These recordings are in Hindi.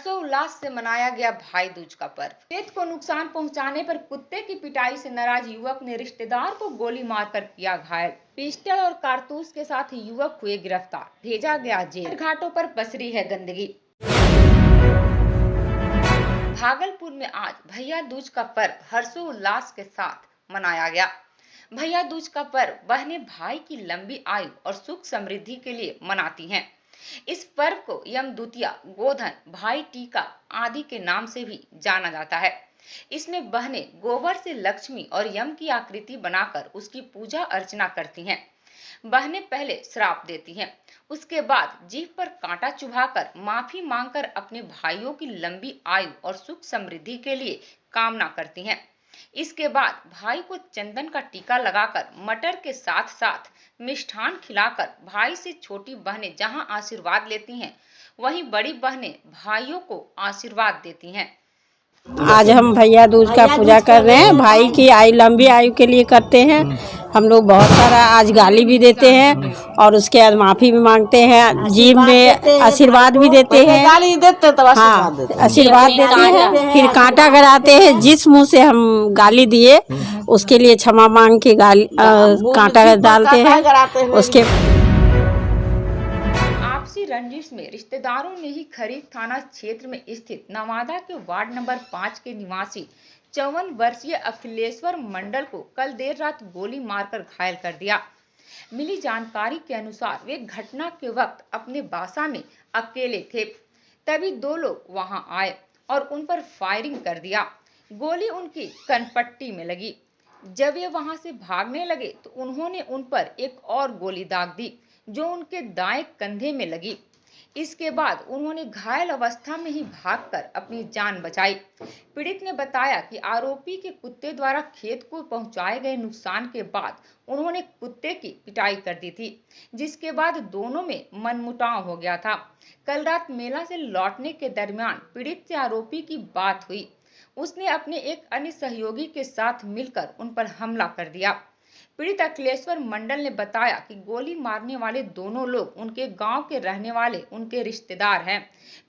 हर्षोल्लास से मनाया गया भाई दूज का पर्व। खेत को नुकसान पहुंचाने पर कुत्ते की पिटाई से नाराज युवक ने रिश्तेदार को गोली मारकर किया घायल। पिस्टल और कारतूस के साथ युवक हुए गिरफ्तार, भेजा गया जेल। घाटों पर पसरी है गंदगी। भागलपुर में आज भैया दूज का पर्व हर्षोल्लास के साथ मनाया गया। भैया दूज का पर्व बहनें भाई की लंबी आयु और सुख समृद्धि के लिए मनाती हैं। इस पर्व को यम द्वितीया, गोधन, भाई टीका आदि के नाम से भी जाना जाता है। इसमें बहनें गोबर से लक्ष्मी और यम की आकृति बनाकर उसकी पूजा अर्चना करती हैं। बहनें पहले श्राप देती हैं, उसके बाद जीभ पर कांटा चुभाकर माफी मांगकर अपने भाइयों की लंबी आयु और सुख समृद्धि के लिए कामना करती हैं। इसके बाद भाई को चंदन का टीका लगाकर मटर के साथ साथ मिष्ठान खिलाकर भाई से छोटी बहनें जहां आशीर्वाद लेती हैं, वहीं बड़ी बहनें भाइयों को आशीर्वाद देती हैं। आज हम भैया दूज का पूजा कर रहे हैं। भाई की लंबी आयु के लिए करते हैं। हम लोग बहुत सारा आज गाली भी देते हैं और उसके बाद माफी भी मांगते हैं, जीभ में आशीर्वाद भी देते हैं। गाली देते तो आशीर्वाद देते हैं, फिर कांटा कराते हैं। जिस मुंह से हम गाली दिए उसके लिए क्षमा मांग के गाली कांटा डालते हैं। उसके रंजिश में रिश्तेदारों ने ही खरीक थाना क्षेत्र में स्थित नवादा के वार्ड नंबर 5 के निवासी 54 वर्षीय अखिलेश्वर मंडल को कल देर रात गोली मारकर घायल कर दिया। मिली जानकारी के अनुसार वे घटना के वक्त अपने बासा में अकेले थे, तभी दो लोग वहां आए और उन पर फायरिंग कर दिया। गोली उनकी कनपट्टी में लगी। जब वे वहां से भागने लगे तो उन्होंने उन पर एक और गोली दाग दी जो उनके दाएं कंधे में लगी। इसके बाद उन्होंने घायल अवस्था में ही भागकर अपनी जान बचाई। पीड़ित ने बताया कि आरोपी के कुत्ते द्वारा खेत को पहुंचाए गए नुकसान के बाद उन्होंने कुत्ते की पिटाई कर दी थी, जिसके बाद दोनों में मनमुटाव हो गया था। कल रात मेला से लौटने के दरमियान पीड़ित से आरोपी की बात हुई। उसने अपने एक अन्य सहयोगी के साथ मिलकर उन पर हमला कर दिया। पीड़ित अखिलेश्वर मंडल ने बताया कि गोली मारने वाले दोनों लोग उनके गांव के रहने वाले उनके रिश्तेदार हैं।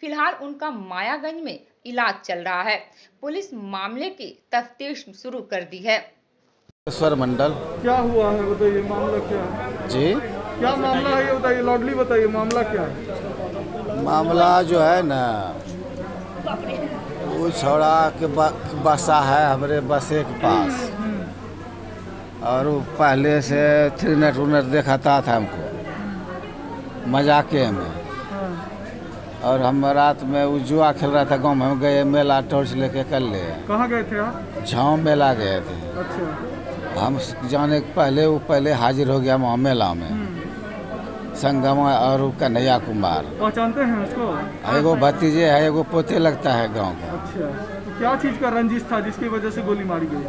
फिलहाल उनका मायागंज में इलाज चल रहा है। पुलिस मामले की तफ्तीश शुरू कर दी है। अखिलेश्वर मंडल, क्या हुआ है बताइए, मामला क्या है? जी क्या मामला है ये बताइए, लाडली बताइए, मामला क्या है? मामला जो है ना, वो छौड़ा के बसा है हमारे बसे के पास, और वो पहले से थ्रिनेट उनेट दिखाता था हमको मजाके में। और हम रात में वो जुआ खेल रहा था गांव में, हम गए मेला टॉर्च लेके कर ले। कहाँ गए थे आप? झाँव मेला गए थे। अच्छा। हम जाने के पहले वो हाजिर हो गया वहाँ मेला में, संगम और कन्हैया कुमार। पहचानते हैं उसको? एगो भतीजे है, एगो पोते लगता है गाँव का। अच्छा, तो क्या चीज़ का रंजिश था जिसकी वजह से गोली मारी गई?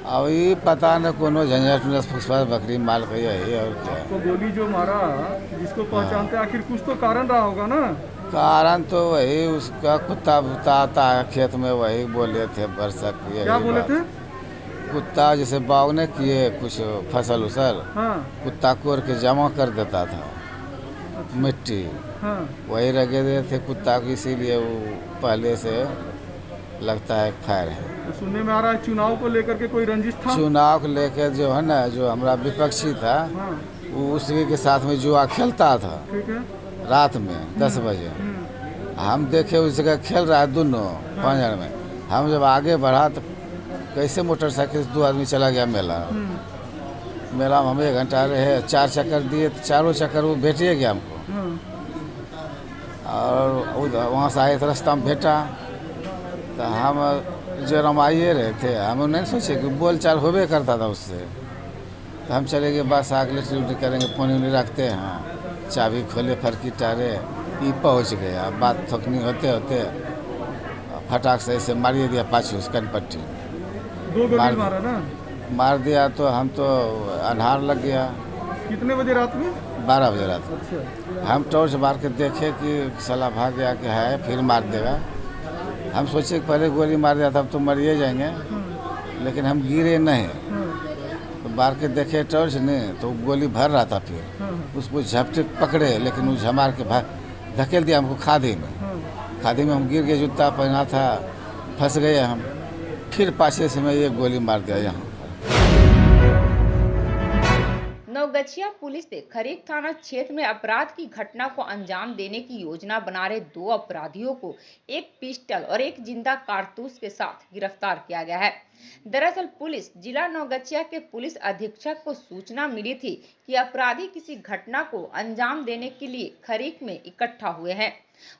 अब ये पता न कोनो झंझट फुसफास बकरी माल का यही और क्या। तो गोली जो मारा जिसको पहचानते आखिर कुछ तो कारण रहा होगा ना? कारण तो वही उसका कुत्ता भुता आता है खेत में, वही बोले थे बरसक। क्या बोले थे? कुत्ता जैसे बाग ने किए कुछ फसल उसल, हाँ। कुत्ता कोर के जमा कर देता था। अच्छा। मिट्टी, हाँ। वही रखे देते थे कुत्ता को, इसीलिए वो पहले से लगता है फायर है। तो सुनने में आ रहा है चुनाव को लेकर के कोई रंजिश था? चुनाव को लेकर जो है ना, जो हमारा विपक्षी था, हाँ। वो उसी के साथ में जुआ खेलता था। ठीक है। रात में 10 बजे हम देखे उस जगह खेल रहा है दोनों पांजर में। हम जब आगे बढ़ा तो कैसे मोटरसाइकिल से 2 आदमी चला गया मेला। मेला में हम 1 घंटा रहे, 4 चक्कर दिए तो चारों चक्कर वो भेटिए गया हमको। और वहाँ से आए तो रास्ता में भेटा तो हम जो रमाइए रहे थे, हम नहीं सोचे कि बोल चाल होबे करता था उससे। तो हम चले गए बस आग लिट्टी करेंगे, पानी रखते हैं, चाबी खोले फरकी टारे, ये पहुँच गया। बात थकनी होते होते फटाक से ऐसे मारिए दिया पाछू कनपट्टी। 2 गोली मारा ना? मार दिया तो हम तो अन्हार लग गया। कितने बजे रात में? 12 बजे रात। अच्छा। हम टॉर्च मार के देखे कि साला भाग गया कि है, फिर मार देगा। हम सोचे कि पहले गोली मार दिया था, अब तो मरिए जाएंगे, लेकिन हम गिरे नहीं। तो मार के देखे टॉर्च नहीं तो गोली भर रहा था। फिर उसको झपटे पकड़े, लेकिन वो झमार के धकेल दिया हमको खादी में। खादी में हम गिर गए, जूता पहना था, फंस गए हम। फिर पाछे से मैं एक गोली मार दिया यहाँ। नवगछिया पुलिस ने खरीक थाना क्षेत्र में अपराध की घटना को अंजाम देने की योजना बना रहे 2 अपराधियों को एक पिस्टल और एक जिंदा कारतूस के साथ गिरफ्तार किया गया है। दरअसल पुलिस जिला नवगछिया के पुलिस अधीक्षक को सूचना मिली थी कि अपराधी किसी घटना को अंजाम देने के लिए खरीक में इकट्ठा हुए हैं।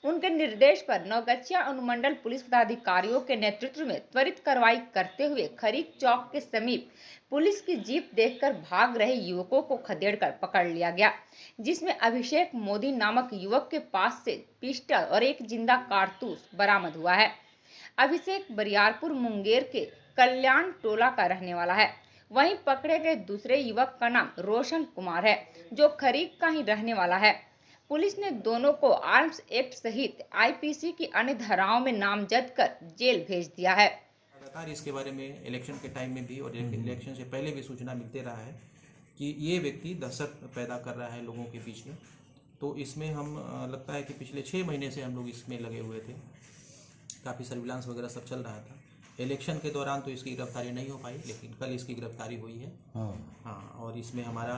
उनके निर्देश पर नवगछिया अनुमंडल पुलिस पदाधिकारियों के नेतृत्व में त्वरित कार्रवाई करते हुए खरीक चौक के समीप पुलिस की जीप देखकर भाग रहे युवकों को खदेड़कर पकड़ लिया गया, जिसमें अभिषेक मोदी नामक युवक के पास से पिस्टल और एक जिंदा कारतूस बरामद हुआ है। अभिषेक बरियारपुर मुंगेर के कल्याण टोला का रहने वाला है। वहीं पकड़े गए दूसरे युवक का नाम रोशन कुमार है, जो खरीक का ही रहने वाला है। पुलिस ने दोनों को आर्म्स एक्ट सहित आईपीसी की अन्य धाराओं में नामजद कर जेल भेज दिया है। लगातार इसके बारे में इलेक्शन के टाइम में भी और इलेक्शन से पहले भी सूचना मिलते रहा है कि ये व्यक्ति दहशत पैदा कर रहा है लोगों के बीच में। तो इसमें हम लगता है कि पिछले 6 महीने से हम लोग इसमें लगे हुए थे, काफ़ी सर्विलांस वगैरह सब चल रहा था। इलेक्शन के दौरान तो इसकी गिरफ्तारी नहीं हो पाई, लेकिन कल इसकी गिरफ्तारी हुई है। हाँ, और इसमें हमारा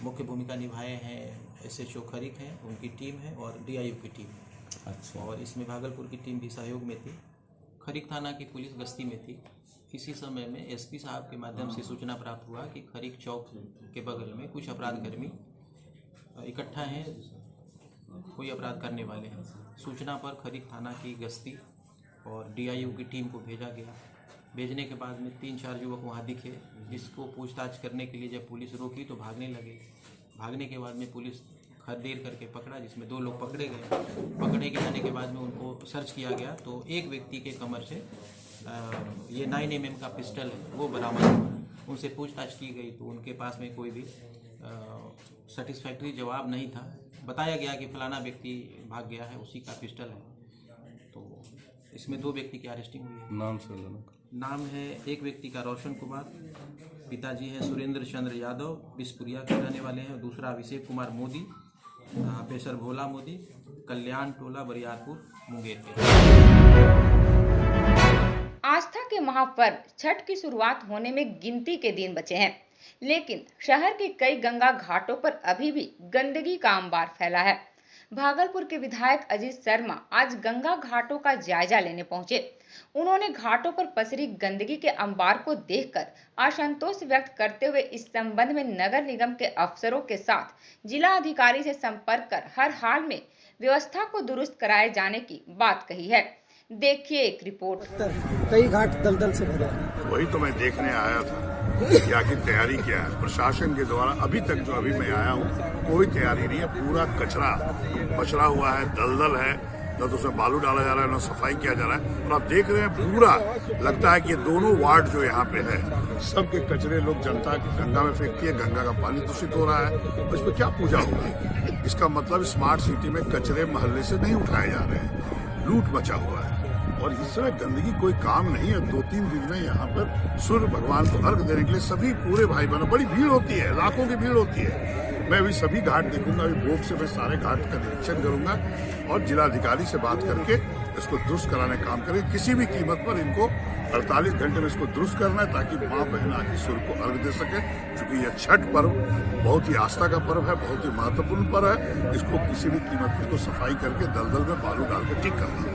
मुख्य भूमिका निभाए हैं SHO खरीक हैं, उनकी टीम है, और DIU की टीम है। अच्छा। और इसमें भागलपुर की टीम भी सहयोग में थी। खरीक थाना की पुलिस गश्ती में थी। इसी समय में SP साहब के माध्यम से सूचना प्राप्त हुआ कि खरीक चौक के बगल में कुछ अपराधकर्मी इकट्ठा हैं, कोई अपराध करने वाले हैं। सूचना पर खरीक थाना की गश्ती और DIU की टीम को भेजा गया। भेजने के बाद में 3-4 युवक वहाँ दिखे, जिसको पूछताछ करने के लिए जब पुलिस रोकी तो भागने लगे। भागने के बाद में पुलिस खदेड़ करके पकड़ा, जिसमें 2 लोग पकड़े गए। पकड़े जाने के बाद में उनको सर्च किया गया तो एक व्यक्ति के कमर से ये 9mm का पिस्टल है वो बरामद हुआ। उनसे पूछताछ की गई तो उनके पास में कोई भी सेटिस्फैक्ट्री जवाब नहीं था। बताया गया कि फलाना व्यक्ति भाग गया है, उसी का पिस्टल है। तो इसमें 2 व्यक्ति की अरेस्टिंग हुई है। नाम है एक व्यक्ति का रोशन कुमार, पिताजी हैं सुरेंद्र चंद्र यादव, बिस्पुरिया के रहने वाले हैं। दूसरा अभिषेक कुमार मोदी, पेशर भोला मोदी, कल्याण टोला बरियारपुर मुंगेर के। आस्था के महापर्व छठ की शुरुआत होने में गिनती के दिन बचे हैं, लेकिन शहर के कई गंगा घाटों पर अभी भी गंदगी का अंबार फैला है। भागलपुर के विधायक अजीत शर्मा आज गंगा घाटों का जायजा लेने पहुंचे। उन्होंने घाटों पर पसरी गंदगी के अंबार को देखकर असंतोष व्यक्त करते हुए इस संबंध में नगर निगम के अफसरों के साथ जिला अधिकारी से संपर्क कर हर हाल में व्यवस्था को दुरुस्त कराए जाने की बात कही है। देखिए एक रिपोर्ट। कई घाट दलदल से भरे हैं। वही तो मैं देखने आया था कि आखिर तैयारी क्या है प्रशासन के द्वारा। अभी तक जो अभी मैं आया हूँ कोई तैयारी नहीं है। पूरा कचरा पचड़ा हुआ है, दलदल है, न तो उसमें बालू डाला जा रहा है, न सफाई किया जा रहा है। और आप देख रहे हैं पूरा लगता है कि ये दोनों वार्ड जो यहाँ पे है सबके कचरे लोग जनता गंगा में फेंकती है, गंगा का पानी दूषित हो रहा है। तो इस पर क्या पूजा होगी? इसका मतलब स्मार्ट सिटी में कचरे मोहल्ले से नहीं उठाए जा रहे हैं, लूट मचा हुआ है। और इस समय गंदगी कोई काम नहीं है। 2-3 दिन में यहाँ पर सूर्य भगवान को अर्घ देने के लिए सभी पूरे भाई बहनों बड़ी भीड़ होती है, लाखों की भीड़ होती है। मैं अभी सभी घाट देखूंगा, अभी बोट से मैं सारे घाट का निरीक्षण करूंगा और जिलाधिकारी से बात करके इसको दुरुस्त कराने का काम करें। किसी भी कीमत पर इनको 48 घंटे में इसको दुरुस्त करना है ताकि माँ बहन आके सूर्य को अर्घ दे सके। क्योंकि यह छठ पर्व बहुत ही आस्था का पर्व है, बहुत ही महत्वपूर्ण पर्व है। इसको किसी भी कीमत पर इसको सफाई करके दलदल में बालू डाल के ठीक करना है।